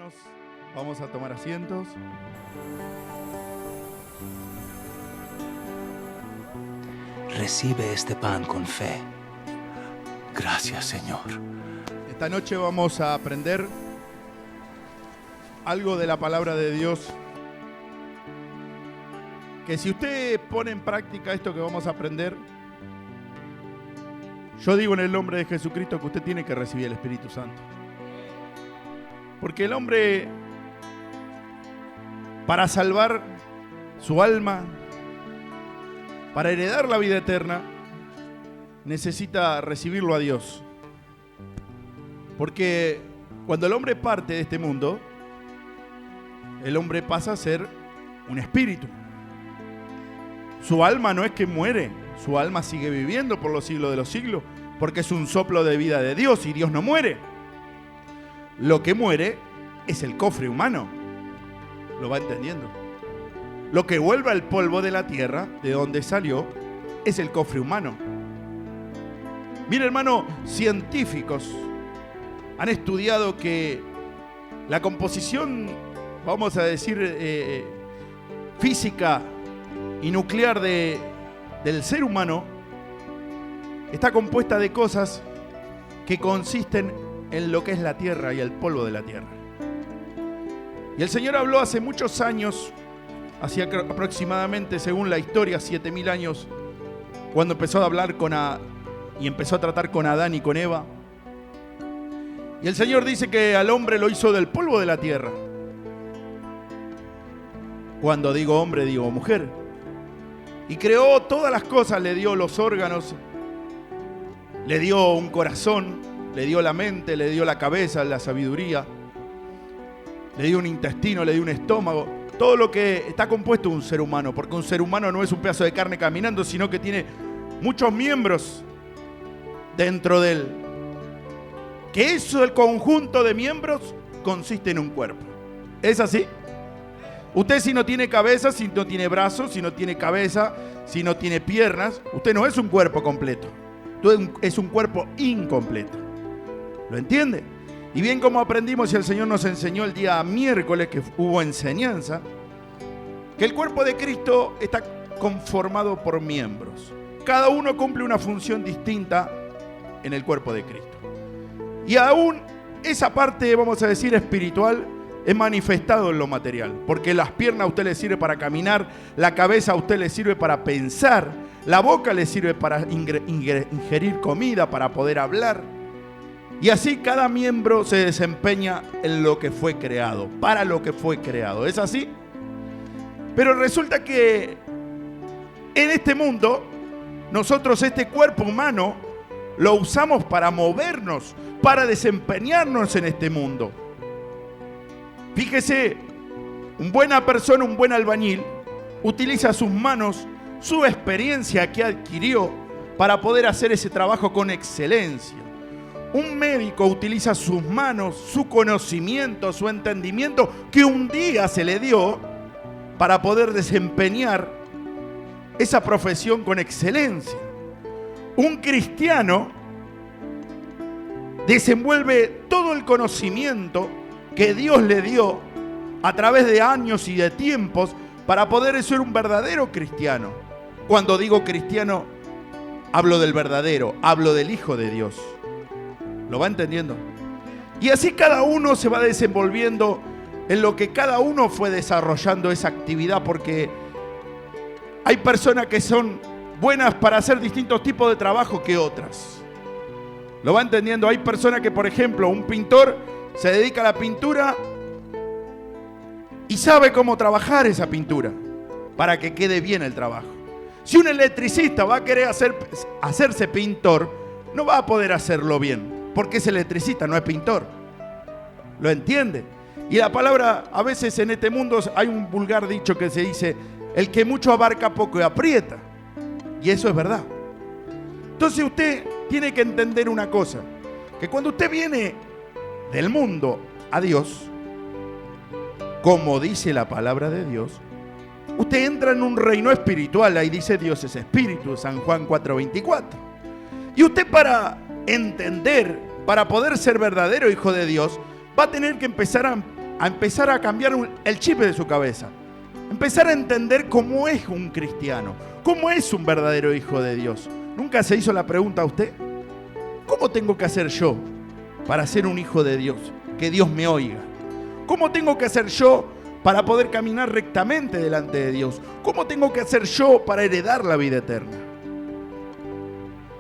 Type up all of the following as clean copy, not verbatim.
hermanos, vamos a tomar asientos. Recibe este pan con fe. Gracias, Señor. Esta noche vamos a aprender algo de la palabra de Dios. Que si usted pone en práctica esto que vamos a aprender, yo digo en el nombre de Jesucristo que usted tiene que recibir el Espíritu Santo. Porque el hombre, para salvar su alma, para heredar la vida eterna, necesita recibirlo a Dios. Porque cuando el hombre parte de este mundo, el hombre pasa a ser un espíritu. Su alma no es que muere, su alma sigue viviendo por los siglos de los siglos, porque es un soplo de vida de Dios y Dios no muere. Lo que muere es el cofre humano. ¿Lo va entendiendo? Lo que vuelve al polvo de la tierra, de donde salió, es el cofre humano. Mira, hermano, científicos han estudiado que la composición, vamos a decir, física y nuclear del ser humano está compuesta de cosas que consisten en lo que es la tierra y el polvo de la tierra. Y el Señor habló hace muchos años, hacía aproximadamente, según la historia, 7000 años, cuando empezó a hablar y empezó a tratar con Adán y con Eva. Y el Señor dice que al hombre lo hizo del polvo de la tierra. Cuando digo hombre, digo mujer. Y creó todas las cosas, le dio los órganos, le dio un corazón, le dio la mente, le dio la cabeza, la sabiduría, le dio un intestino, le dio un estómago, todo lo que está compuesto de un ser humano, porque un ser humano no es un pedazo de carne caminando, sino que tiene muchos miembros dentro de él. Que eso, el conjunto de miembros, consiste en un cuerpo. ¿Es así? Usted si no tiene cabeza, si no tiene brazos, si no tiene cabeza, si no tiene piernas, usted no es un cuerpo completo. Usted es un cuerpo incompleto. ¿Lo entiende? Y bien como aprendimos y el Señor nos enseñó el día miércoles que hubo enseñanza, que el cuerpo de Cristo está conformado por miembros. Cada uno cumple una función distinta en el cuerpo de Cristo. Y aún esa parte, vamos a decir, espiritual, es manifestado en lo material. Porque las piernas a usted le sirve para caminar, la cabeza a usted le sirve para pensar, la boca le sirve para ingerir comida, para poder hablar. Y así cada miembro se desempeña en lo que fue creado, para lo que fue creado. ¿Es así? Pero resulta que en este mundo, nosotros este cuerpo humano lo usamos para movernos, para desempeñarnos en este mundo. Fíjese, una buena persona, un buen albañil, utiliza sus manos, su experiencia que adquirió para poder hacer ese trabajo con excelencia. Un médico utiliza sus manos, su conocimiento, su entendimiento que un día se le dio para poder desempeñar esa profesión con excelencia. Un cristiano desenvuelve todo el conocimiento que Dios le dio a través de años y de tiempos para poder ser un verdadero cristiano. Cuando digo cristiano, hablo del verdadero, hablo del Hijo de Dios. ¿Lo va entendiendo? Y así cada uno se va desenvolviendo en lo que cada uno fue desarrollando esa actividad, porque hay personas que son buenas para hacer distintos tipos de trabajo que otras. ¿Lo va entendiendo? Hay personas que, por ejemplo, un pintor se dedica a la pintura y sabe cómo trabajar esa pintura para que quede bien el trabajo. Si un electricista va a querer hacerse pintor, no va a poder hacerlo bien, porque es electricista, no es pintor. ¿Lo entiende? Y la palabra, a veces en este mundo hay un vulgar dicho que se dice: el que mucho abarca poco y aprieta. Y eso es verdad. Entonces usted tiene que entender una cosa, que cuando usted viene del mundo a Dios, como dice la palabra de Dios, usted entra en un reino espiritual. Ahí dice Dios es espíritu, San Juan 4:24. Y usted, para entender, para poder ser verdadero hijo de Dios, va a tener que empezar a a empezar a cambiar el chip de su cabeza. Empezar a entender cómo es un cristiano, cómo es un verdadero hijo de Dios. ¿Nunca se hizo la pregunta a usted? ¿Cómo tengo que hacer yo para ser un hijo de Dios? Que Dios me oiga. ¿Cómo tengo que hacer yo para poder caminar rectamente delante de Dios? ¿Cómo tengo que hacer yo para heredar la vida eterna?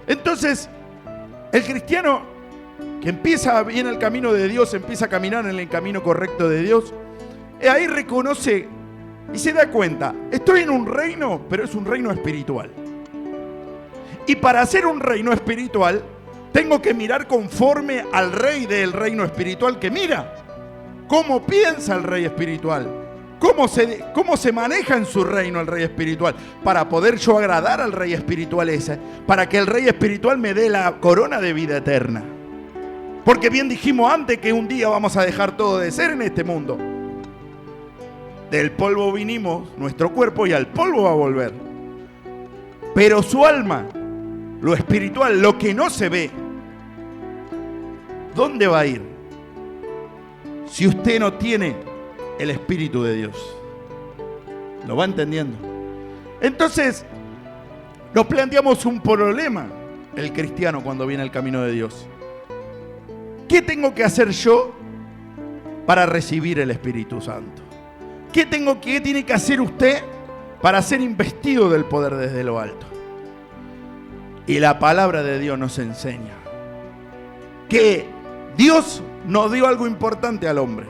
Entonces, el cristiano que empieza bien el camino de Dios, empieza a caminar en el camino correcto de Dios, ahí reconoce y se da cuenta, estoy en un reino, pero es un reino espiritual. Y para ser un reino espiritual, tengo que mirar conforme al rey del reino espiritual que mira. ¿Cómo piensa el rey espiritual? ¿Cómo se maneja en su reino el rey espiritual? Para poder yo agradar al rey espiritual ese, para que el rey espiritual me dé la corona de vida eterna. Porque bien dijimos antes que un día vamos a dejar todo de ser en este mundo. Del polvo vinimos, nuestro cuerpo, y al polvo va a volver. Pero su alma, lo espiritual, lo que no se ve, ¿dónde va a ir? Si usted no tiene el Espíritu de Dios. ¿Lo va entendiendo? Entonces, nos planteamos un problema, el cristiano, cuando viene al camino de Dios. ¿Qué tengo que hacer yo para recibir el Espíritu Santo? ¿Qué tiene que hacer usted para ser investido del poder desde lo alto? Y la palabra de Dios nos enseña que Dios nos dio algo importante al hombre,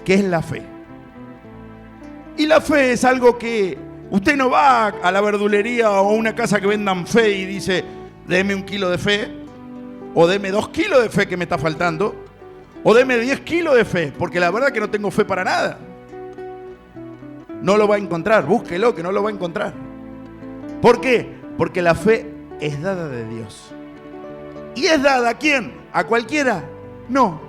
que es la fe. Y la fe es algo que usted no va a la verdulería o a una casa que vendan fe y dice, deme 1 kilo de fe, o deme 2 kilos de fe que me está faltando, o deme 10 kilos de fe, porque la verdad que no tengo fe para nada. No lo va a encontrar, búsquelo que no lo va a encontrar. ¿Por qué? Porque la fe es dada de Dios. ¿Y es dada a quién? ¿A cualquiera? No,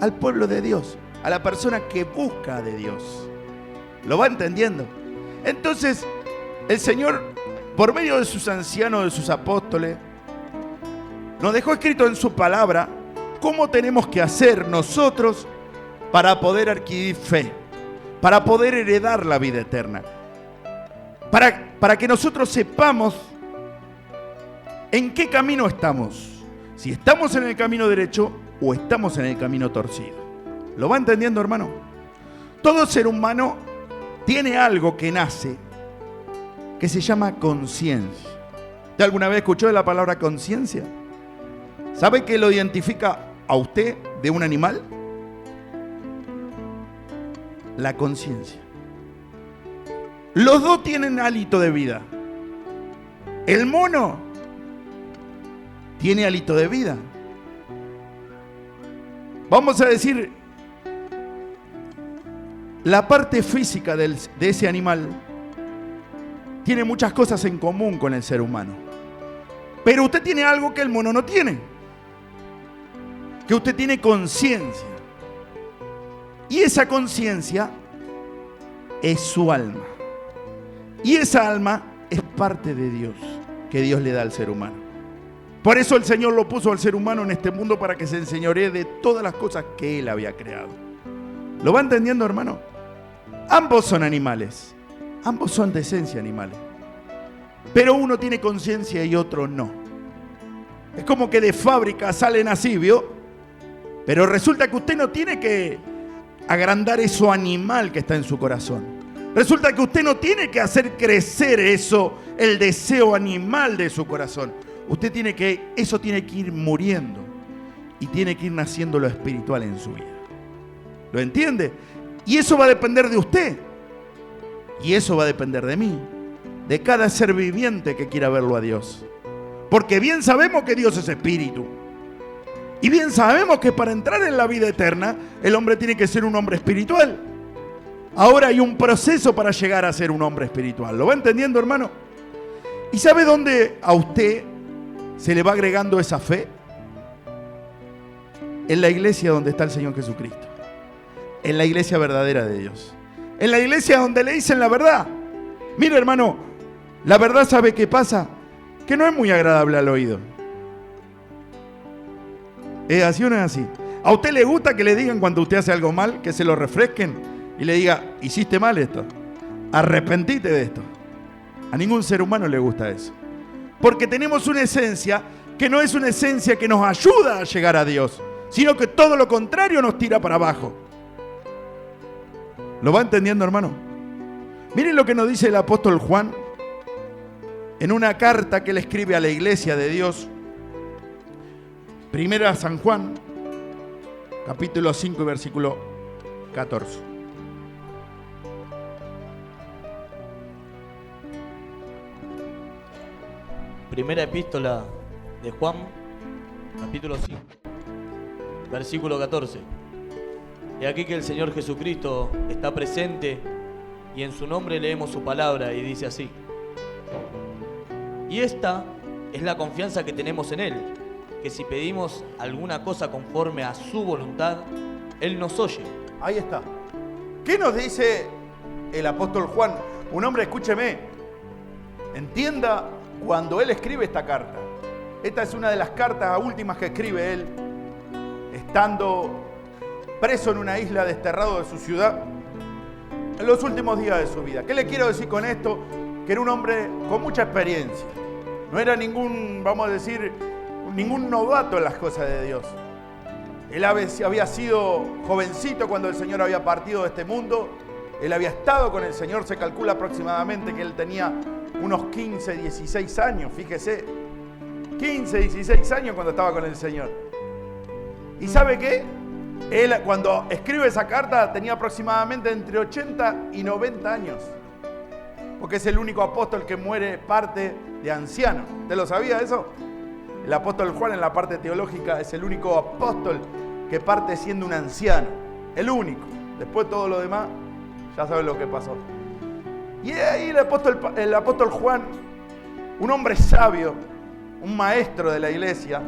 al pueblo de Dios, a la persona que busca de Dios. ¿Lo va entendiendo? Entonces, el Señor, por medio de sus ancianos, de sus apóstoles, nos dejó escrito en su palabra cómo tenemos que hacer nosotros para poder adquirir fe, para poder heredar la vida eterna, para que nosotros sepamos en qué camino estamos, si estamos en el camino derecho o estamos en el camino torcido. ¿Lo va entendiendo, hermano? Todo ser humano tiene algo que nace, que se llama conciencia. ¿Usted alguna vez escuchó de la palabra conciencia? ¿Sabe qué lo identifica a usted de un animal? La conciencia. Los dos tienen hálito de vida. El mono tiene hálito de vida. Vamos a decir, la parte física de ese animal tiene muchas cosas en común con el ser humano. Pero usted tiene algo que el mono no tiene. Que usted tiene conciencia. Y esa conciencia es su alma. Y esa alma es parte de Dios, que Dios le da al ser humano. Por eso el Señor lo puso al ser humano en este mundo para que se enseñoree de todas las cosas que Él había creado. ¿Lo va entendiendo, hermano? Ambos son animales. Ambos son de esencia animales. Pero uno tiene conciencia y otro no. Es como que de fábrica salen así, ¿vio? Pero resulta que usted no tiene que agrandar eso animal que está en su corazón. Resulta que usted no tiene que hacer crecer eso, el deseo animal de su corazón. Eso tiene que ir muriendo y tiene que ir naciendo lo espiritual en su vida. ¿Lo entiende? Y eso va a depender de usted. Y eso va a depender de mí, de cada ser viviente que quiera verlo a Dios. Porque bien sabemos que Dios es espíritu. Y bien sabemos que para entrar en la vida eterna, el hombre tiene que ser un hombre espiritual. Ahora hay un proceso para llegar a ser un hombre espiritual. ¿Lo va entendiendo, hermano? ¿Y sabe dónde a usted se le va agregando esa fe? En la iglesia donde está el Señor Jesucristo. En la iglesia verdadera de Dios. En la iglesia donde le dicen la verdad. Mire, hermano, la verdad, ¿sabe qué pasa? Que no es muy agradable al oído. ¿Es así o no es así? ¿A usted le gusta que le digan cuando usted hace algo mal, que se lo refresquen y le diga, hiciste mal esto, arrepentite de esto? A ningún ser humano le gusta eso. Porque tenemos una esencia que no es una esencia que nos ayuda a llegar a Dios, sino que todo lo contrario nos tira para abajo. ¿Lo va entendiendo, hermano? Miren lo que nos dice el apóstol Juan en una carta que le escribe a la iglesia de Dios. Primera San Juan, capítulo 5 y versículo 14. Primera epístola de Juan, capítulo 5, versículo 14. Y aquí que el Señor Jesucristo está presente y en su nombre leemos su palabra y dice así: y esta es la confianza que tenemos en Él, que si pedimos alguna cosa conforme a su voluntad, Él nos oye. Ahí está. ¿Qué nos dice el apóstol Juan? Un hombre, escúcheme, entienda cuando él escribe esta carta. Esta es una de las cartas últimas que escribe él, estando preso en una isla, desterrado de su ciudad, en los últimos días de su vida. ¿Qué le quiero decir con esto? Que era un hombre con mucha experiencia. No era ningún, vamos a decir, ningún novato en las cosas de Dios. Él había sido jovencito cuando el Señor había partido de este mundo. Él había estado con el Señor, se calcula aproximadamente que él tenía unos 15, 16 años, fíjese. 15, 16 años cuando estaba con el Señor. ¿Y sabe qué? Él cuando escribe esa carta tenía aproximadamente entre 80 y 90 años. Porque es el único apóstol que muere parte de anciano. ¿Usted lo sabía eso? El apóstol Juan en la parte teológica es el único apóstol que parte siendo un anciano. El único. Después todo lo demás, ya saben lo que pasó. Y ahí el apóstol Juan, un hombre sabio, un maestro de la iglesia,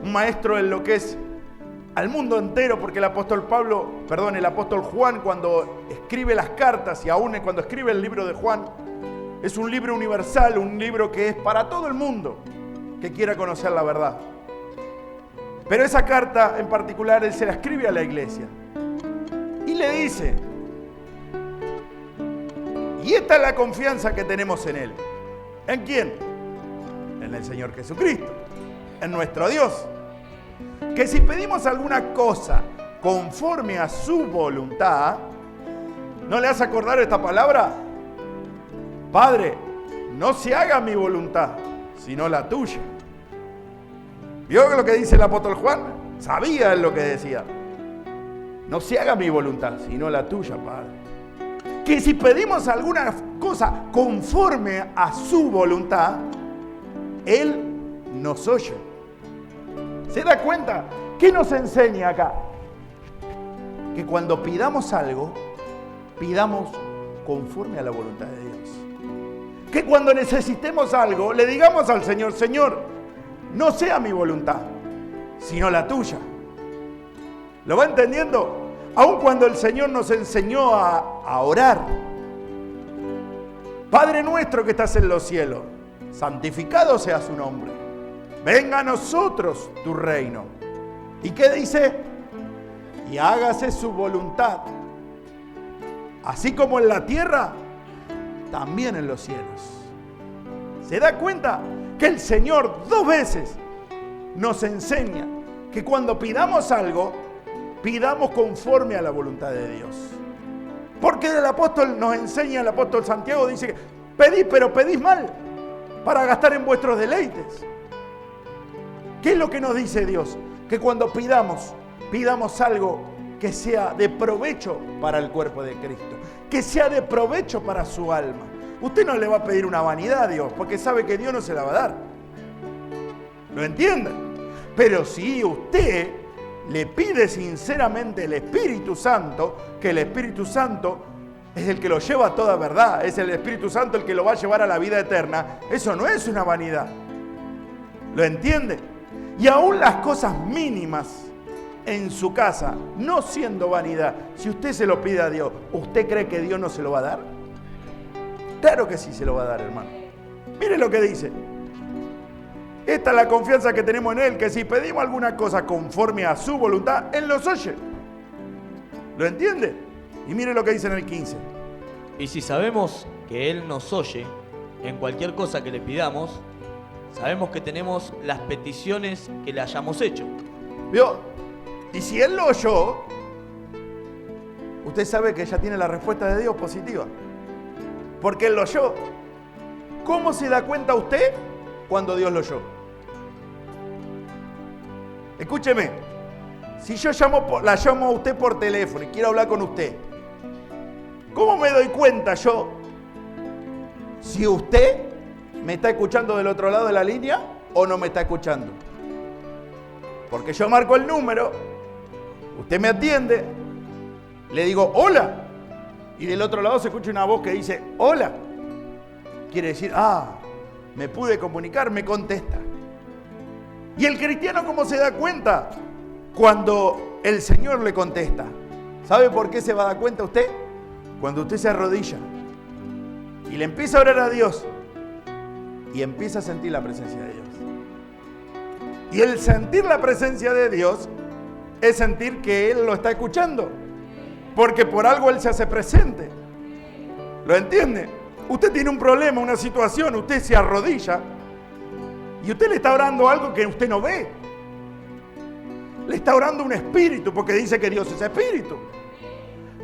un maestro en lo que es al mundo entero, porque el apóstol Juan cuando escribe las cartas y aún cuando escribe el libro de Juan, es un libro universal, un libro que es para todo el mundo que quiera conocer la verdad. Pero esa carta en particular él se la escribe a la iglesia y le dice, y esta es la confianza que tenemos en Él. ¿En quién? En el Señor Jesucristo, en nuestro Dios. Que si pedimos alguna cosa conforme a su voluntad, ¿no le hace acordar esta palabra? Padre, no se haga mi voluntad, sino la tuya. ¿Vio lo que dice el apóstol Juan? Sabía lo que decía. No se haga mi voluntad, sino la tuya, Padre. Que si pedimos alguna cosa conforme a su voluntad, Él nos oye. ¿Se da cuenta? ¿Qué nos enseña acá? Que cuando pidamos algo, pidamos conforme a la voluntad de Dios. Que cuando necesitemos algo, le digamos al Señor, Señor, no sea mi voluntad, sino la tuya. ¿Lo va entendiendo? Aun cuando el Señor nos enseñó a orar. Padre nuestro que estás en los cielos, santificado sea su nombre. Venga a nosotros tu reino. ¿Y qué dice? Y hágase su voluntad. Así como en la tierra, también en los cielos. ¿Se da cuenta que el Señor 2 veces nos enseña que cuando pidamos algo, pidamos conforme a la voluntad de Dios? Porque el apóstol nos enseña, el apóstol Santiago dice que pedís, pero pedís mal, para gastar en vuestros deleites. ¿Qué es lo que nos dice Dios? Que cuando pidamos algo que sea de provecho para el cuerpo de Cristo, que sea de provecho para su alma. Usted no le va a pedir una vanidad a Dios, porque sabe que Dios no se la va a dar. ¿Lo entienden? Pero si usted le pide sinceramente el Espíritu Santo, que el Espíritu Santo es el que lo lleva a toda verdad, es el Espíritu Santo el que lo va a llevar a la vida eterna, eso no es una vanidad. ¿Lo entiende? Y aún las cosas mínimas en su casa, no siendo vanidad, si usted se lo pide a Dios, ¿usted cree que Dios no se lo va a dar? Claro que sí se lo va a dar, hermano. Mire lo que dice. Esta es la confianza que tenemos en Él, que si pedimos alguna cosa conforme a su voluntad, Él nos oye. ¿Lo entiende? Y mire lo que dice en el 15. Y si sabemos que Él nos oye en cualquier cosa que le pidamos, sabemos que tenemos las peticiones que le hayamos hecho. ¿Vio? Y si Él lo oyó, usted sabe que ya tiene la respuesta de Dios positiva. Porque Él lo oyó. ¿Cómo se da cuenta usted cuando Dios lo oyó? Escúcheme, si yo la llamo a usted por teléfono y quiero hablar con usted, ¿cómo me doy cuenta yo si usted me está escuchando del otro lado de la línea o no me está escuchando? Porque yo marco el número, usted me atiende, le digo hola, y del otro lado se escucha una voz que dice hola. Quiere decir, me pude comunicar, me contesta. ¿Y el cristiano cómo se da cuenta? Cuando el Señor le contesta. ¿Sabe por qué se va a dar cuenta usted? Cuando usted se arrodilla y le empieza a orar a Dios y empieza a sentir la presencia de Dios. Y el sentir la presencia de Dios es sentir que Él lo está escuchando, porque por algo Él se hace presente. ¿Lo entiende? Usted tiene un problema, una situación, usted se arrodilla y usted le está orando algo que usted no ve. Le está orando un espíritu, porque dice que Dios es espíritu.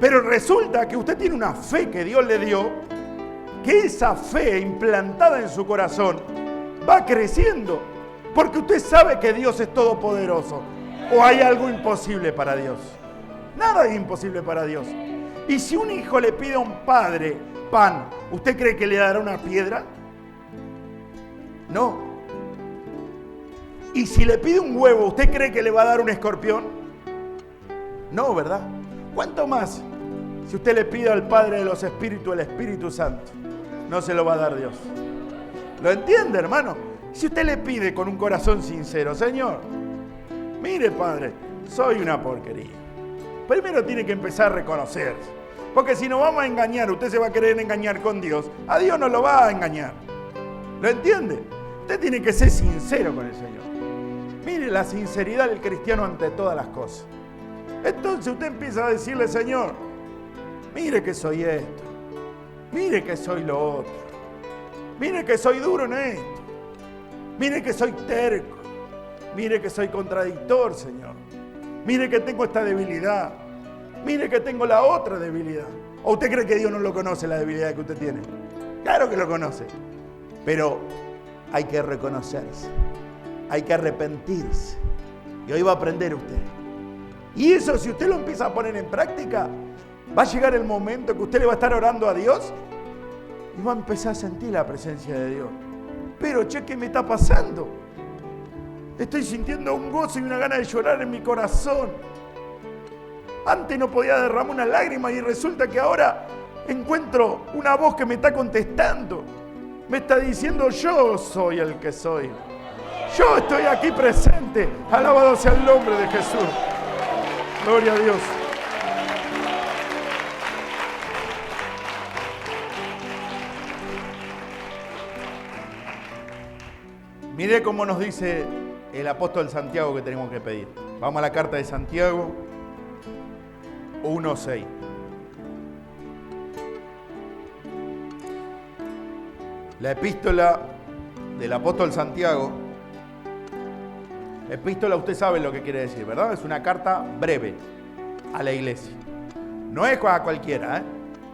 Pero resulta que usted tiene una fe que Dios le dio, que esa fe implantada en su corazón va creciendo, porque usted sabe que Dios es todopoderoso. ¿O hay algo imposible para Dios? Nada es imposible para Dios. Y si un hijo le pide a un padre pan, ¿usted cree que le dará una piedra? No. Y si le pide un huevo, ¿usted cree que le va a dar un escorpión? No, ¿verdad? ¿Cuánto más si usted le pide al Padre de los Espíritus el Espíritu Santo? No se lo va a dar Dios. ¿Lo entiende, hermano? Si usted le pide con un corazón sincero, Señor, mire, Padre, soy una porquería. Primero tiene que empezar a reconocerse. Porque si nos vamos a engañar, usted se va a querer engañar con Dios. A Dios no lo va a engañar. ¿Lo entiende? Usted tiene que ser sincero con el Señor. Mire la sinceridad del cristiano ante todas las cosas. Entonces usted empieza a decirle, Señor, mire que soy esto. Mire que soy lo otro. Mire que soy duro en esto. Mire que soy terco. Mire que soy contradictor, Señor. Mire que tengo esta debilidad. Mire que tengo la otra debilidad. ¿O usted cree que Dios no lo conoce, la debilidad que usted tiene? Claro que lo conoce. Pero hay que reconocerse. Hay que arrepentirse. Y hoy va a aprender usted. Y eso, si usted lo empieza a poner en práctica, va a llegar el momento que usted le va a estar orando a Dios y va a empezar a sentir la presencia de Dios. Pero, che, ¿qué me está pasando? Estoy sintiendo un gozo y una gana de llorar en mi corazón. Antes no podía derramar una lágrima y resulta que ahora encuentro una voz que me está contestando. Me está diciendo, yo soy el que soy. Yo estoy aquí presente. Alabado sea el nombre de Jesús. Gloria a Dios. Mire cómo nos dice el apóstol Santiago que tenemos que pedir. Vamos a la carta de Santiago 1:6. La epístola del apóstol Santiago. Epístola, usted sabe lo que quiere decir, ¿verdad? Es una carta breve a la iglesia. No es a cualquiera,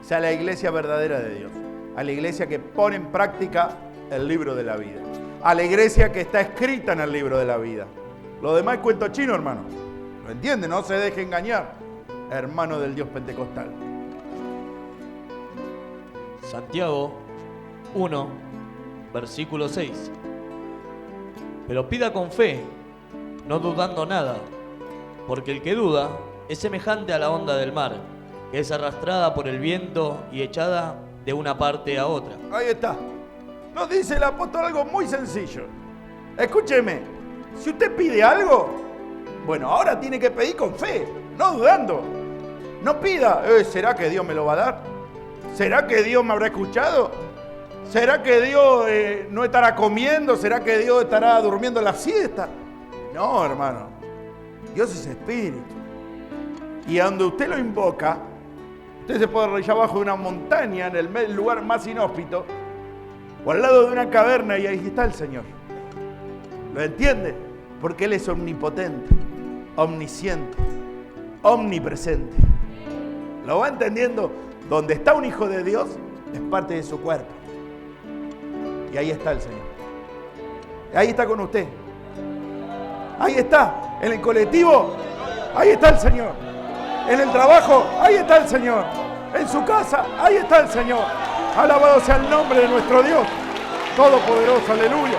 es a la iglesia verdadera de Dios. A la iglesia que pone en práctica el libro de la vida. A la iglesia que está escrita en el libro de la vida. Lo demás es cuento chino, hermano. ¿Lo entiende? No se deje engañar, hermano del Dios pentecostal. Santiago 1, versículo 6. Pero pida con fe, no dudando nada, porque el que duda es semejante a la onda del mar, que es arrastrada por el viento y echada de una parte a otra. Ahí está. Nos dice el apóstol algo muy sencillo. Escúcheme, si usted pide algo, bueno, ahora tiene que pedir con fe, no dudando. No pida, ¿será que Dios me lo va a dar? ¿Será que Dios me habrá escuchado? ¿Será que Dios no estará comiendo? ¿Será que Dios estará durmiendo la siesta? No, hermano. Dios es espíritu. Y a donde usted lo invoca, usted se puede arrodillar abajo de una montaña, en el lugar más inhóspito, o al lado de una caverna, y ahí está el Señor. ¿Lo entiende? Porque Él es omnipotente, omnisciente, omnipresente. ¿Lo va entendiendo? Donde está un hijo de Dios, es parte de su cuerpo. Y ahí está el Señor. Ahí está con usted. Ahí está. En el colectivo, ahí está el Señor. En el trabajo, ahí está el Señor. En su casa, ahí está el Señor. Alabado sea el nombre de nuestro Dios Todopoderoso. Aleluya.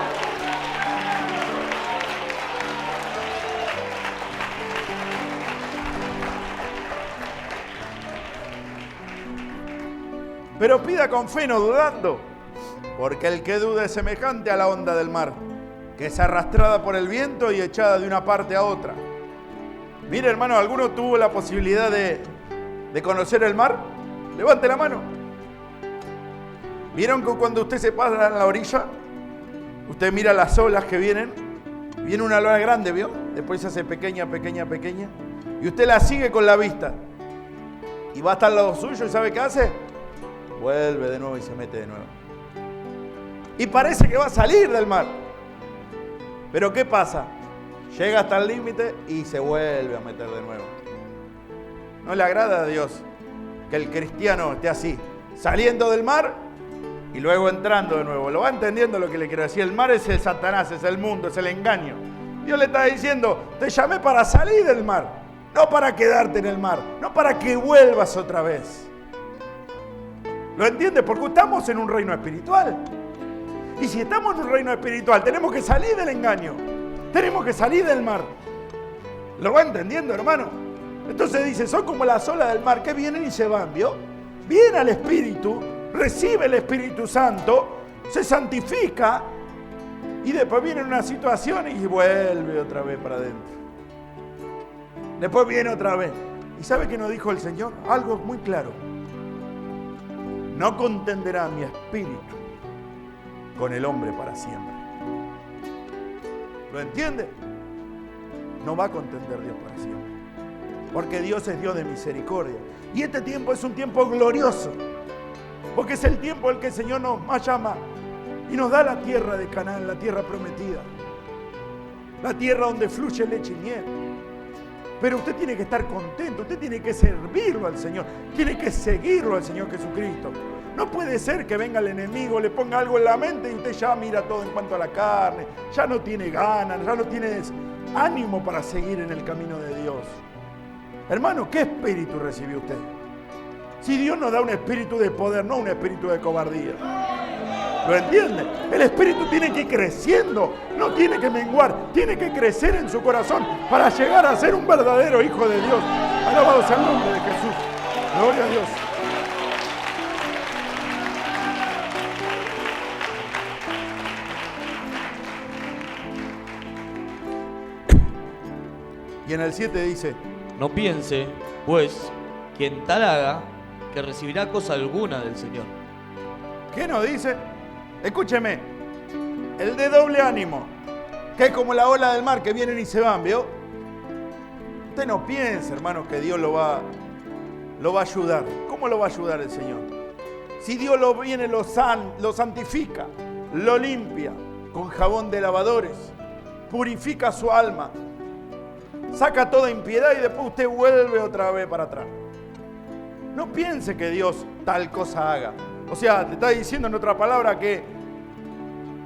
Pero pida con fe, no dudando, porque el que duda es semejante a la onda del mar, que es arrastrada por el viento y echada de una parte a otra. Mire, hermano, ¿alguno tuvo la posibilidad de conocer el mar? Levante la mano. ¿Vieron que cuando usted se pasa en la orilla, usted mira las olas que vienen? Viene una ola grande, ¿vio? Después se hace pequeña, pequeña, pequeña. Y usted la sigue con la vista. Y va hasta al lado suyo, ¿y sabe qué hace? Vuelve de nuevo y se mete de nuevo. Y parece que va a salir del mar. Pero ¿qué pasa? Llega hasta el límite y se vuelve a meter de nuevo. No le agrada a Dios que el cristiano esté así, saliendo del mar y luego entrando de nuevo. ¿Lo va entendiendo lo que le quiero decir? El mar es el Satanás, es el mundo, es el engaño. Dios le está diciendo, te llamé para salir del mar, no para quedarte en el mar, no para que vuelvas otra vez. ¿Lo entiendes? Porque estamos en un reino espiritual. Y si estamos en un reino espiritual, tenemos que salir del engaño. Tenemos que salir del mar. ¿Lo va entendiendo, hermano? Entonces dice, son como las olas del mar que vienen y se van, ¿vio? Viene al Espíritu, recibe el Espíritu Santo, se santifica y después viene una situación y vuelve otra vez para adentro. Después viene otra vez. ¿Y sabe qué nos dijo el Señor? Algo muy claro. No contenderá mi espíritu con el hombre para siempre. ¿Lo entiende? No va a contender Dios para siempre. Porque Dios es Dios de misericordia. Y este tiempo es un tiempo glorioso. Porque es el tiempo en el que el Señor nos más llama y nos da la tierra de Canaán, la tierra prometida. La tierra donde fluye leche y miel. Pero usted tiene que estar contento, usted tiene que servirlo al Señor, tiene que seguirlo al Señor Jesucristo. No puede ser que venga el enemigo, le ponga algo en la mente y usted ya mira todo en cuanto a la carne, ya no tiene ganas, ya no tiene ánimo para seguir en el camino de Dios. Hermano, ¿qué espíritu recibió usted? Si Dios nos da un espíritu de poder, no un espíritu de cobardía. ¿Lo entiende? El espíritu tiene que ir creciendo, no tiene que menguar, tiene que crecer en su corazón para llegar a ser un verdadero hijo de Dios. Alabado sea el nombre de Jesús. Gloria a Dios. Y en el 7 dice, no piense, pues, quien tal haga, que recibirá cosa alguna del Señor. ¿Qué nos dice? Escúcheme, el de doble ánimo, que es como la ola del mar que vienen y se van, ¿vio? Usted no piense, hermano, que Dios lo va a ayudar. ¿Cómo lo va a ayudar el Señor? Si Dios lo viene, lo santifica, lo limpia con jabón de lavadores, purifica su alma, saca toda impiedad y después usted vuelve otra vez para atrás. No piense que Dios tal cosa haga. O sea, te está diciendo en otra palabra que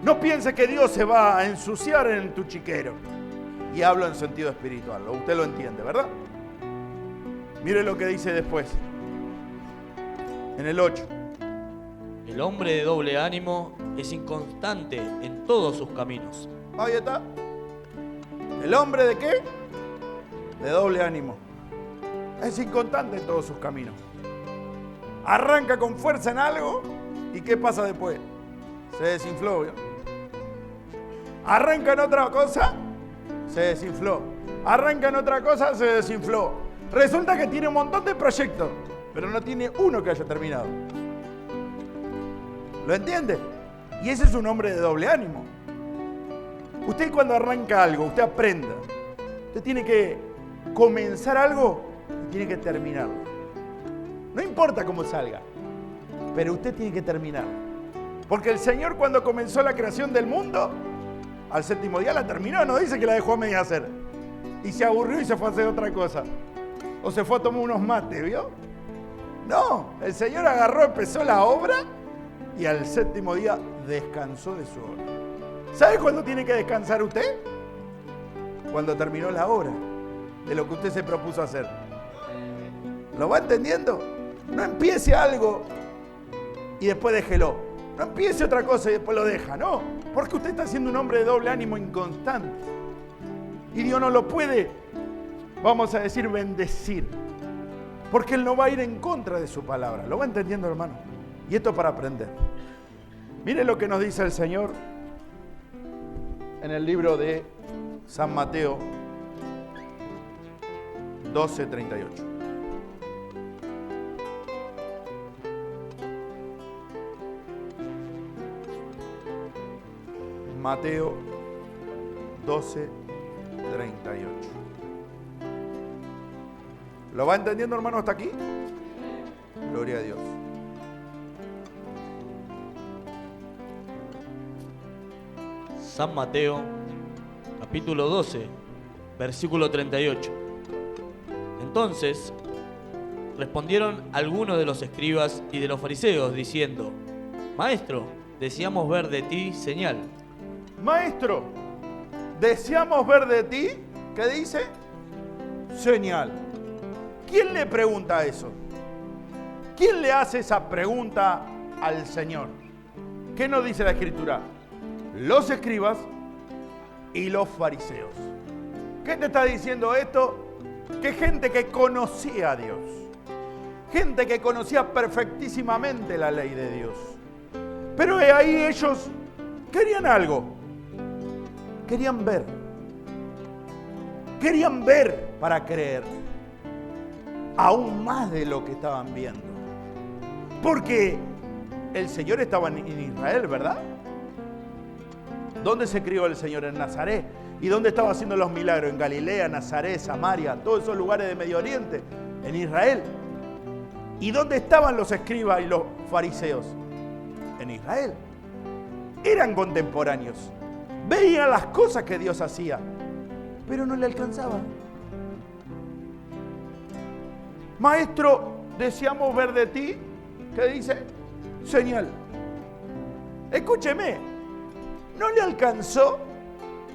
no piense que Dios se va a ensuciar en tu chiquero. Y hablo en sentido espiritual, usted lo entiende, ¿verdad? Mire lo que dice después, en el 8. El hombre de doble ánimo es inconstante en todos sus caminos. Ahí está. ¿El hombre de qué? De doble ánimo. Es inconstante en todos sus caminos. Arranca con fuerza en algo y ¿qué pasa después? Se desinfló, ¿vio? Arranca en otra cosa, se desinfló. Arranca en otra cosa, se desinfló. Resulta que tiene un montón de proyectos, pero no tiene uno que haya terminado. ¿Lo entiende? Y ese es un hombre de doble ánimo. Usted cuando arranca algo, usted aprenda. Usted tiene que comenzar algo y tiene que terminarlo. No importa cómo salga, pero usted tiene que terminarlo. Porque el Señor cuando comenzó la creación del mundo, al séptimo día la terminó, no dice que la dejó a media hacer. Y se aburrió y se fue a hacer otra cosa. O se fue a tomar unos mates, ¿vio? No, el Señor agarró, empezó la obra y al séptimo día descansó de su obra. ¿Sabe cuándo tiene que descansar usted? Cuando terminó la obra de lo que usted se propuso hacer. ¿Lo va entendiendo? No empiece algo y después déjelo. No empiece otra cosa y después lo deja, no. Porque usted está siendo un hombre de doble ánimo inconstante. Y Dios no lo puede, vamos a decir, bendecir. Porque Él no va a ir en contra de su palabra. ¿Lo va entendiendo, hermano? Y esto para aprender. Mire lo que nos dice el Señor en el libro de San Mateo 12:38. Mateo 12:38. ¿Lo va entendiendo, hermano, hasta aquí? Gloria a Dios. San Mateo, capítulo 12, versículo 38. Entonces respondieron algunos de los escribas y de los fariseos, diciendo: Maestro, deseamos ver de ti señal. Maestro, deseamos ver de ti, ¿qué dice? Señal. ¿Quién le pregunta eso? ¿Quién le hace esa pregunta al Señor? ¿Qué nos dice la Escritura? Los escribas y los fariseos. ¿Qué te está diciendo esto? Que gente que conocía a Dios, gente que conocía perfectísimamente la ley de Dios, pero ahí ellos querían algo, querían ver para creer, aún más de lo que estaban viendo, porque el Señor estaba en Israel, ¿verdad? ¿Dónde se crió el Señor? En Nazaret. ¿Y dónde estaba haciendo los milagros? En Galilea, Nazaret, Samaria, todos esos lugares de Medio Oriente, en Israel. ¿Y dónde estaban los escribas y los fariseos? En Israel. Eran contemporáneos. Veían las cosas que Dios hacía, pero no le alcanzaban. Maestro, deseamos ver de ti, ¿qué dice? Señal. Escúcheme, ¿no le alcanzó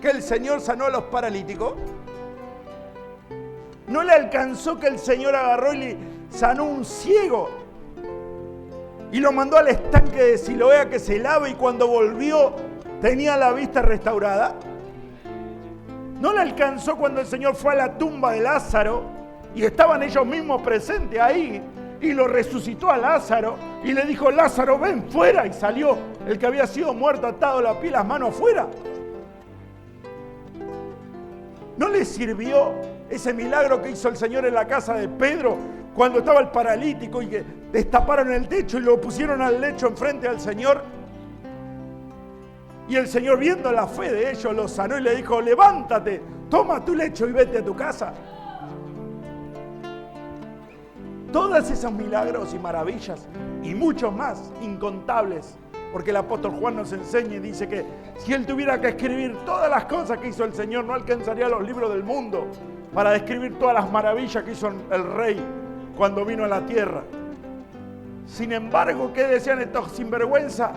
que el Señor sanó a los paralíticos? ¿No le alcanzó que el Señor agarró y le sanó un ciego y lo mandó al estanque de Siloé a que se lave, y cuando volvió tenía la vista restaurada? ¿No le alcanzó cuando el Señor fue a la tumba de Lázaro y estaban ellos mismos presentes ahí y lo resucitó a Lázaro y le dijo: Lázaro, ven fuera? Y salió el que había sido muerto atado a la piel, las manos fuera. ¿No le sirvió ese milagro que hizo el Señor en la casa de Pedro cuando estaba el paralítico y que destaparon el techo y lo pusieron al lecho enfrente al Señor? Y el Señor, viendo la fe de ellos, lo sanó y le dijo: levántate, toma tu lecho y vete a tu casa. Todos esos milagros y maravillas y muchos más, incontables, porque el apóstol Juan nos enseña y dice que si él tuviera que escribir todas las cosas que hizo el Señor, no alcanzaría los libros del mundo para describir todas las maravillas que hizo el Rey cuando vino a la tierra. Sin embargo, ¿qué decían estos sinvergüenza?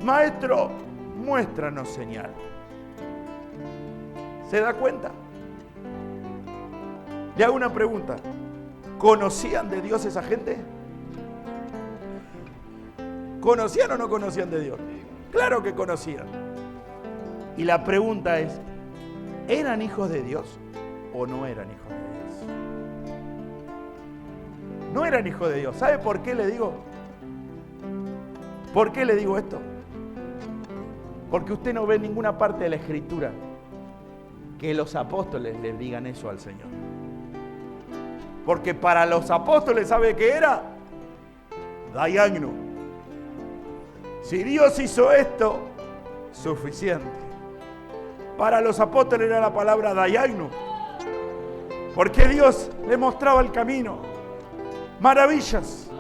Maestro, muéstranos señal. ¿Se da cuenta? Le hago una pregunta. ¿Conocían de Dios esa gente? ¿Conocían o no conocían de Dios? Claro que conocían. Y la pregunta es: ¿eran hijos de Dios o no eran hijos de Dios? No eran hijos de Dios. ¿Sabe por qué le digo? ¿Por qué le digo esto? Porque usted no ve en ninguna parte de la Escritura que los apóstoles le digan eso al Señor. Porque para los apóstoles, ¿sabe qué era? Daiagno. Si Dios hizo esto, suficiente. Para los apóstoles era la palabra Dayagno, porque Dios le mostraba el camino. Maravillas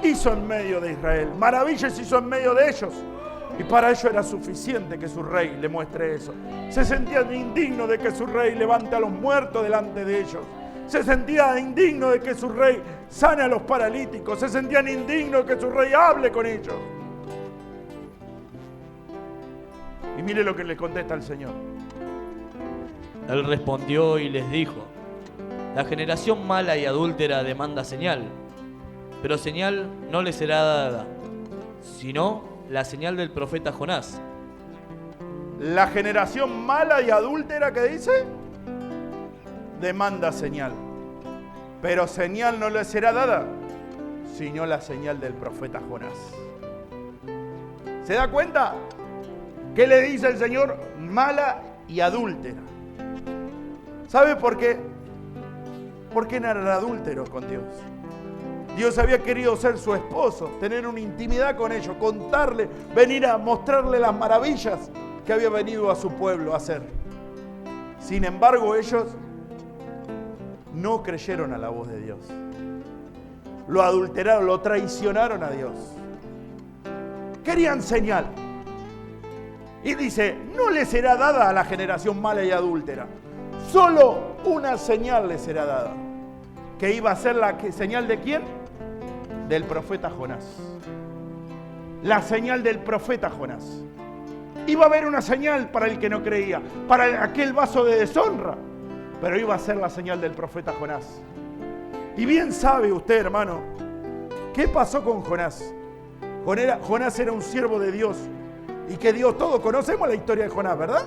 hizo en medio de Israel, maravillas hizo en medio de ellos. Y para ello era suficiente que su rey le muestre eso. Se sentían indignos de que su rey levante a los muertos delante de ellos. Se sentían indignos de que su rey sane a los paralíticos. Se sentían indignos de que su rey hable con ellos. Y mire lo que le contesta el Señor. Él respondió y les dijo: la generación mala y adúltera demanda señal, pero señal no le será dada, sino la señal del profeta Jonás. La generación mala y adúltera, ¿qué dice? Demanda señal, pero señal no le será dada, sino la señal del profeta Jonás. ¿Se da cuenta? ¿Qué le dice el Señor? Mala y adúltera. ¿Sabe por qué? Porque no eran adúlteros con Dios. Dios había querido ser su esposo, tener una intimidad con ellos, contarle, venir a mostrarle las maravillas que había venido a su pueblo a hacer. Sin embargo, ellos no creyeron a la voz de Dios. Lo adulteraron, lo traicionaron a Dios. Querían señal. Y dice, no le será dada a la generación mala y adúltera. Solo una señal le será dada. Que iba a ser la señal de ¿quién? Del profeta Jonás. La señal del profeta Jonás. Iba a haber una señal para el que no creía, para aquel vaso de deshonra, pero iba a ser la señal del profeta Jonás. Y bien sabe usted, hermano, ¿qué pasó con Jonás? Jonás era un siervo de Dios, y que Dios, todos conocemos la historia de Jonás, ¿verdad?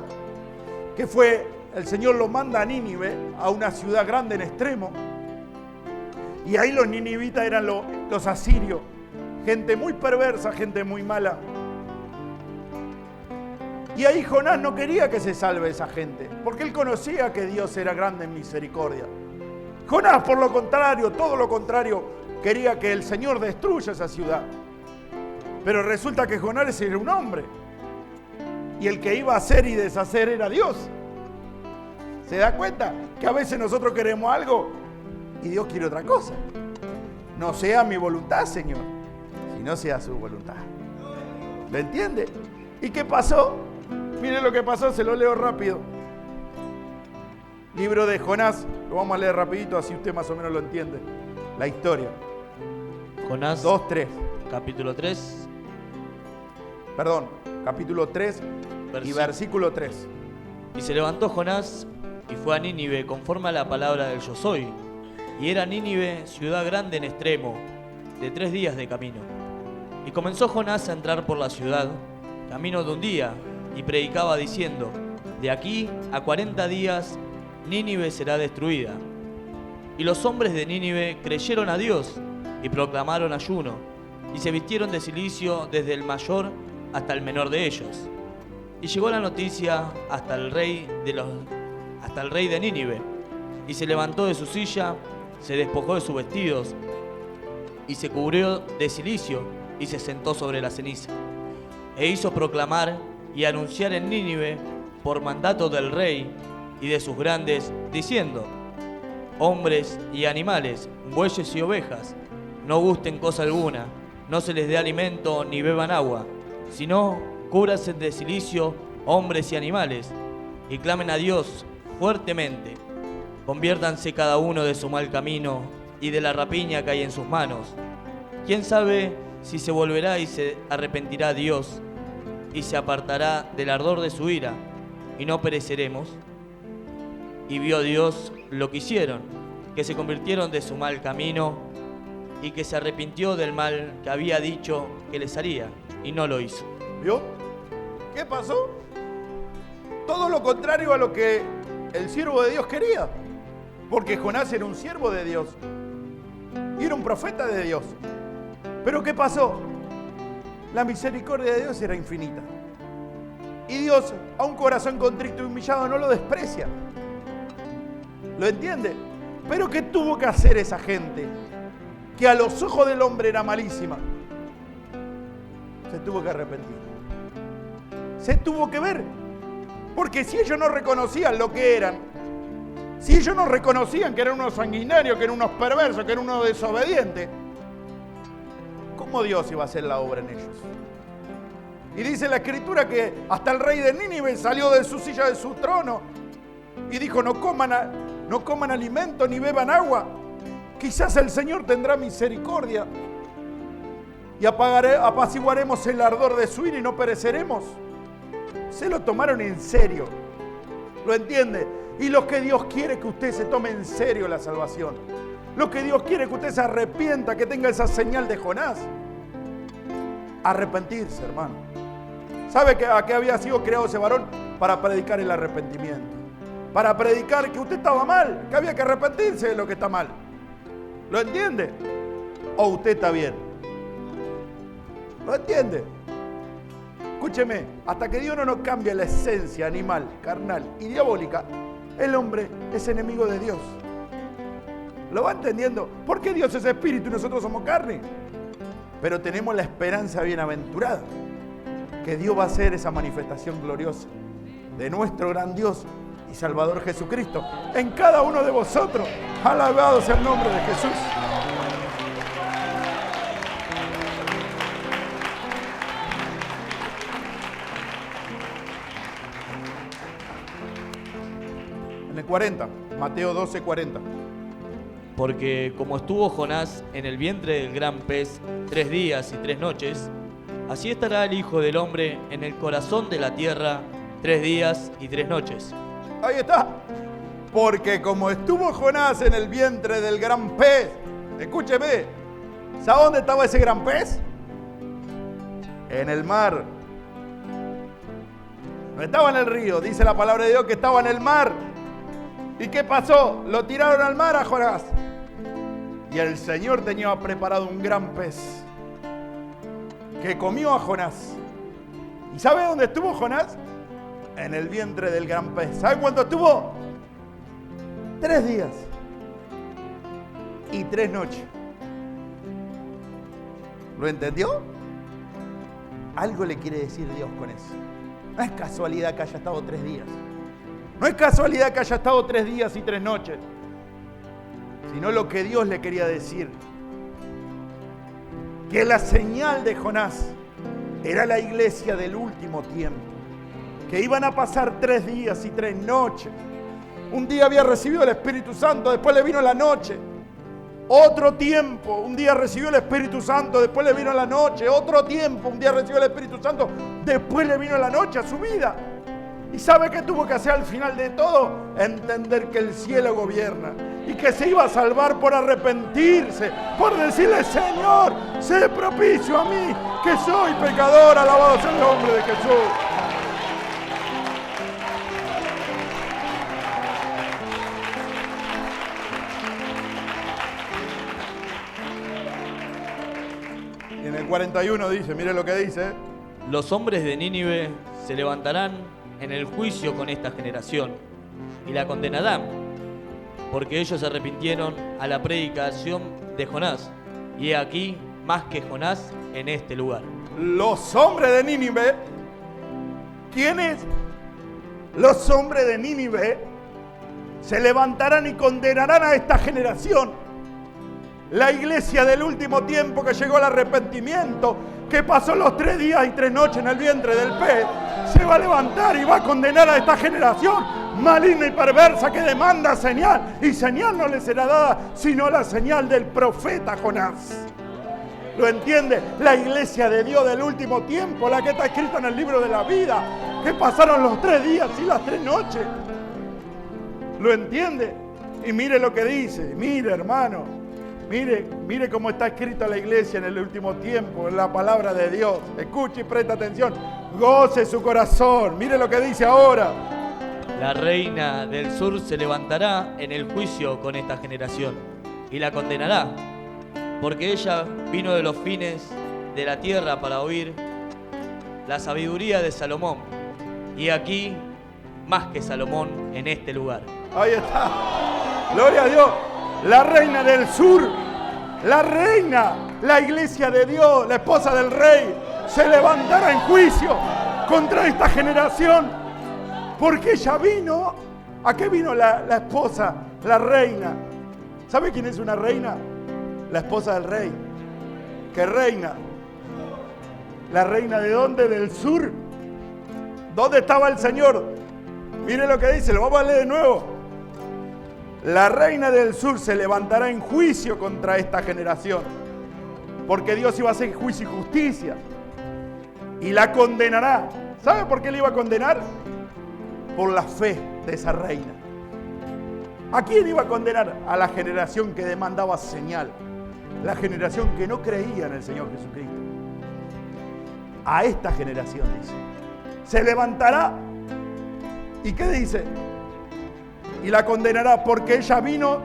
Que fue, el Señor lo manda a Nínive, a una ciudad grande en extremo, y ahí los ninivitas eran los asirios, gente muy perversa, gente muy mala. Y ahí Jonás no quería que se salve esa gente, porque él conocía que Dios era grande en misericordia. Jonás, por lo contrario, todo lo contrario, quería que el Señor destruya esa ciudad. Pero resulta que Jonás era un hombre, y el que iba a hacer y deshacer era Dios. ¿Se da cuenta? Que a veces nosotros queremos algo y Dios quiere otra cosa. No sea mi voluntad, Señor, sino sea su voluntad. ¿Lo entiende? ¿Y qué pasó? Mire lo que pasó, se lo leo rápido. Libro de Jonás, lo vamos a leer rapidito, así usted más o menos lo entiende. La historia. Jonás 2:3. capítulo 3. Perdón, capítulo 3 y versículo 3. Y se levantó Jonás y fue a Nínive conforme a la palabra del Yo Soy. Y era Nínive ciudad grande en extremo, de 3 días de camino. Y comenzó Jonás a entrar por la ciudad, camino de un día, y predicaba diciendo: de aquí a 40 días Nínive será destruida. Y los hombres de Nínive creyeron a Dios y proclamaron ayuno, y se vistieron de cilicio desde el mayor hasta el menor de ellos. Y llegó la noticia hasta el rey de Nínive, y se levantó de su silla, se despojó de sus vestidos, y se cubrió de cilicio, y se sentó sobre la ceniza. E hizo proclamar y anunciar en Nínive, por mandato del rey y de sus grandes, diciendo: hombres y animales, bueyes y ovejas, no gusten cosa alguna, no se les dé alimento ni beban agua, sino cúbranse de cilicio hombres y animales, y clamen a Dios fuertemente. Conviértanse cada uno de su mal camino y de la rapiña que hay en sus manos. ¿Quién sabe si se volverá y se arrepentirá Dios y se apartará del ardor de su ira y no pereceremos? Y vio Dios lo que hicieron, que se convirtieron de su mal camino y que se arrepintió del mal que había dicho que les haría, y no lo hizo. ¿Vio? ¿Qué pasó? Todo lo contrario a lo que el siervo de Dios quería. Porque Jonás era un siervo de Dios y era un profeta de Dios. Pero ¿qué pasó? La misericordia de Dios era infinita. Y Dios, a un corazón contrito y humillado, no lo desprecia. ¿Lo entiende? Pero ¿qué tuvo que hacer esa gente? Que a los ojos del hombre era malísima. Se tuvo que arrepentir. Se tuvo que ver. Porque si ellos no reconocían lo que eran, si ellos no reconocían que eran unos sanguinarios, que eran unos perversos, que eran unos desobedientes, ¿cómo Dios iba a hacer la obra en ellos? Y dice la Escritura que hasta el rey de Nínive salió de su silla, de su trono, y dijo, no coman alimento ni beban agua. Quizás el Señor tendrá misericordia y apaciguaremos el ardor de su ira y no pereceremos. Se lo tomaron en serio. ¿Lo entiende? Y lo que Dios quiere que usted se tome en serio la salvación. Lo que Dios quiere que usted se arrepienta, que tenga esa señal de Jonás. Arrepentirse, hermano. ¿Sabe a qué había sido creado ese varón? Para predicar el arrepentimiento. Para predicar que usted estaba mal, que había que arrepentirse de lo que está mal. ¿Lo entiende? ¿O usted está bien? ¿Lo entiende? Escúcheme, hasta que Dios no nos cambie la esencia animal, carnal y diabólica, el hombre es enemigo de Dios. ¿Lo va entendiendo? Porque Dios es espíritu y nosotros somos carne. Pero tenemos la esperanza bienaventurada, que Dios va a hacer esa manifestación gloriosa de nuestro gran Dios y Salvador Jesucristo en cada uno de vosotros. Alabado sea el nombre de Jesús. En el 40, Mateo 12, 40. Porque como estuvo Jonás en el vientre del gran pez 3 días y 3 noches, así estará el Hijo del Hombre en el corazón de la tierra 3 días y 3 noches. Ahí está. Porque como estuvo Jonás en el vientre del gran pez, escúcheme, ¿sabe dónde estaba ese gran pez? En el mar. No estaba en el río, dice la palabra de Dios que estaba en el mar. ¿Y qué pasó? Lo tiraron al mar a Jonás. Y el Señor tenía preparado un gran pez que comió a Jonás. ¿Y sabe dónde estuvo Jonás? En el vientre del gran pez. ¿Sabe cuánto estuvo? 3 días y 3 noches. ¿Lo entendió? Algo le quiere decir Dios con eso. No es casualidad que haya estado 3 días. No es casualidad que haya estado 3 días y 3 noches. Sino lo que Dios le quería decir. Que la señal de Jonás era la iglesia del último tiempo. Que iban a pasar 3 días y 3 noches. Un día había recibido el Espíritu Santo, después le vino la noche. Otro tiempo, un día recibió el Espíritu Santo, después le vino la noche. Otro tiempo, un día recibió el Espíritu Santo, después le vino la noche a su vida. ¿Y sabe qué tuvo que hacer al final de todo? Entender que el cielo gobierna y que se iba a salvar por arrepentirse, por decirle, Señor, sé propicio a mí, que soy pecador, alabado sea el nombre de Jesús. Y en el 41 dice, mire lo que dice. Los hombres de Nínive se levantarán en el juicio con esta generación y la condenarán, porque ellos se arrepintieron a la predicación de Jonás, y he aquí más que Jonás en este lugar. Los hombres de Nínive, ¿quiénes? Los hombres de Nínive se levantarán y condenarán a esta generación. La iglesia del último tiempo que llegó al arrepentimiento, que pasó los 3 días y 3 noches en el vientre del pez, se va a levantar y va a condenar a esta generación maligna y perversa que demanda señal. Y señal no le será dada, sino la señal del profeta Jonás. ¿Lo entiende? La iglesia de Dios del último tiempo, la que está escrita en el libro de la vida, que pasaron los 3 días y las 3 noches. ¿Lo entiende? Y mire lo que dice, mire hermano. Mire cómo está escrita la iglesia en el último tiempo, en la palabra de Dios. Escuche y presta atención. Goce su corazón. Mire lo que dice ahora. La reina del sur se levantará en el juicio con esta generación y la condenará, porque ella vino de los fines de la tierra para oír la sabiduría de Salomón. Y aquí, más que Salomón en este lugar. Ahí está. Gloria a Dios. La reina del sur, la reina, la iglesia de Dios, la esposa del rey, se levantará en juicio contra esta generación, porque ella vino. ¿A qué vino la esposa, la reina? ¿Sabe quién es una reina? La esposa del rey. ¿Qué reina? ¿La reina de dónde? Del sur. ¿Dónde estaba el Señor? Mire lo que dice, lo vamos a leer de nuevo. La reina del sur se levantará en juicio contra esta generación, porque Dios iba a hacer juicio y justicia y la condenará. ¿Sabe por qué le iba a condenar? Por la fe de esa reina. ¿A quién iba a condenar? A la generación que demandaba señal, la generación que no creía en el Señor Jesucristo. A esta generación, dice, se levantará. ¿Y qué dice? Y la condenará porque ella vino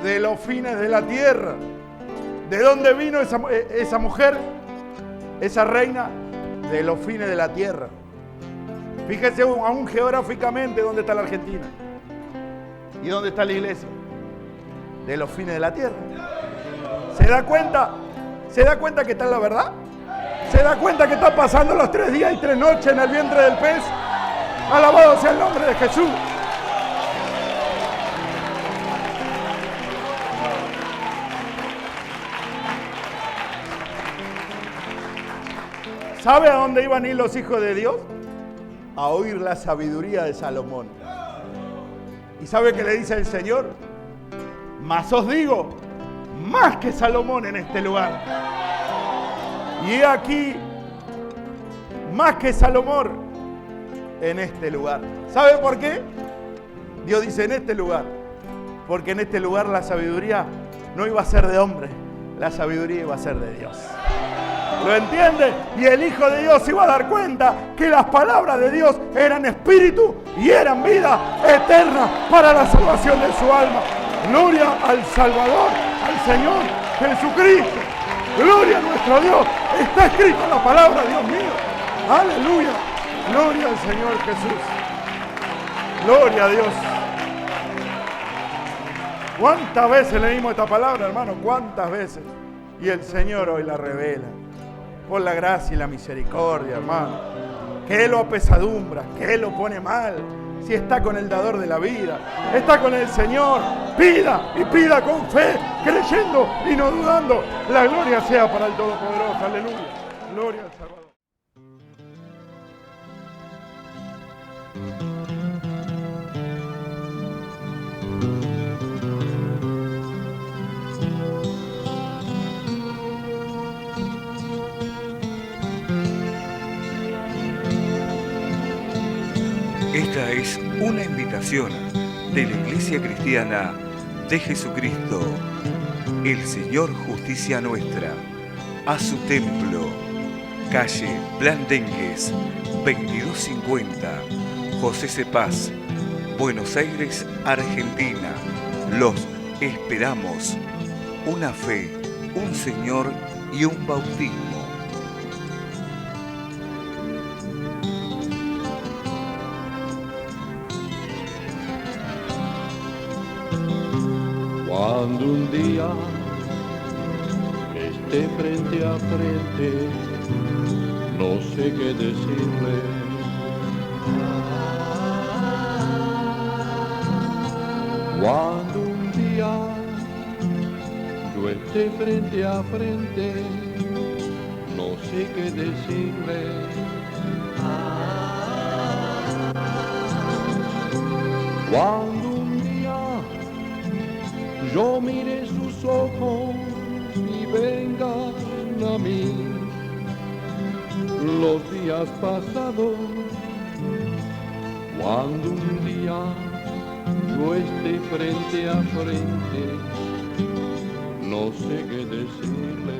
de los fines de la tierra. ¿De dónde vino esa mujer? Esa reina, de los fines de la tierra. Fíjese aún geográficamente dónde está la Argentina y dónde está la iglesia. De los fines de la tierra. ¿Se da cuenta? ¿Se da cuenta que está en la verdad? ¿Se da cuenta que está pasando los 3 días y 3 noches en el vientre del pez? Alabado sea el nombre de Jesús. ¿Sabe a dónde iban a ir los hijos de Dios? A oír la sabiduría de Salomón. ¿Y sabe qué le dice el Señor? Mas os digo, más que Salomón en este lugar. Y he aquí, más que Salomón en este lugar. ¿Sabe por qué? Dios dice en este lugar. Porque en este lugar la sabiduría no iba a ser de hombre, la sabiduría iba a ser de Dios. ¿Lo entiende? Y el Hijo de Dios se iba a dar cuenta que las palabras de Dios eran espíritu y eran vida eterna para la salvación de su alma. Gloria al Salvador, al Señor Jesucristo. Gloria a nuestro Dios. Está escrito en la palabra, Dios mío. Aleluya. Gloria al Señor Jesús. Gloria a Dios. ¿Cuántas veces leímos esta palabra, hermano? ¿Cuántas veces? Y el Señor hoy la revela. Por la gracia y la misericordia, hermano. Que Él lo apesadumbra, que Él lo pone mal. Si está con el dador de la vida, está con el Señor, pida y pida con fe, creyendo y no dudando. La gloria sea para el Todopoderoso. Aleluya. Gloria al Salvador. Esta es una invitación de la Iglesia Cristiana de Jesucristo, el Señor Justicia Nuestra, a su templo, calle Blandengues, 2250, José C. Paz, Buenos Aires, Argentina. Los esperamos. Una fe, un Señor y un bautismo. Cuando un día esté frente a frente, no sé qué decirle. Cuando un día yo esté frente a frente, no sé qué decirle. Cuando un día yo mire sus ojos y vengan a mí los días pasados, cuando un día yo esté frente a frente, no sé qué decirle.